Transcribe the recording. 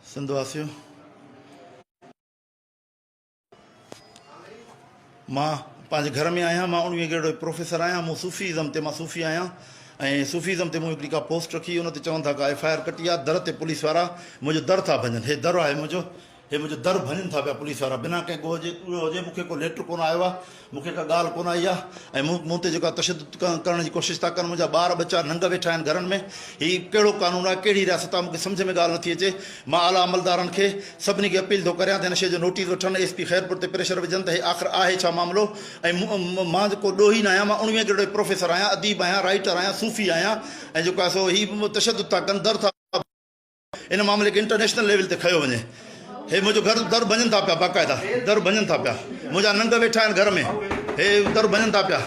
सिंधवासियों, मां पंहिंजे घर में आहियां। मां 19 ग्रेड प्रोफेसर आहियां। मूं सूफ़ीज़म ते मां सूफ़ी आहियां ऐं सूफ़ीज़म ते मूं हिकिड़ी का पोस्ट रखी, उन ते चवनि था का FIR कटी आहे। दर ते पुलिस वारा मुंहिंजो दर था भञनि। हे दर आहे मुंहिंजो, हे मुंहिंजो दर भञनि था पिया पुलिस वारा, बिना कंहिं ॻोह जे हुजे। मूंखे को लेटर कोन आयो आहे, मूंखे का ॻाल्हि कोन आई आहे ऐं मूं ते जेका तशदुद करण जी कोशिशि था कनि। मुंहिंजा ॿार बचा नंग वेठा आहिनि घरनि में। हीउ कहिड़ो कानून आहे, कहिड़ी रियासत आहे, मूंखे सम्झ में ॻाल्हि नथी अचे। मां आला अमलदारनि खे सभिनी खे अपील थो करियां त हिन शइ जो नोटिस वठनि, SP ख़ैरपुर ते प्रेशर विझनि त हे आख़िर आहे छा मामिलो। ऐं मां जेको ॾोही न आहियां, मां 19 ग्रेड प्रोफेसर आहियां, अदीब आहियां, राइटर आहियां, सूफ़ी आहियां ऐं जेको आहे सो हीउ तशदुद था कनि, दर था, इन मामले खे इंटरनेशनल लेवल ते खयो वञे। हे मुंहिंजो घर दर भञनि था पिया, बाक़ाइदा दर भञनि था पिया। मुंहिंजा नंग वेठा आहिनि घर में, हे दर भञनि था पिया।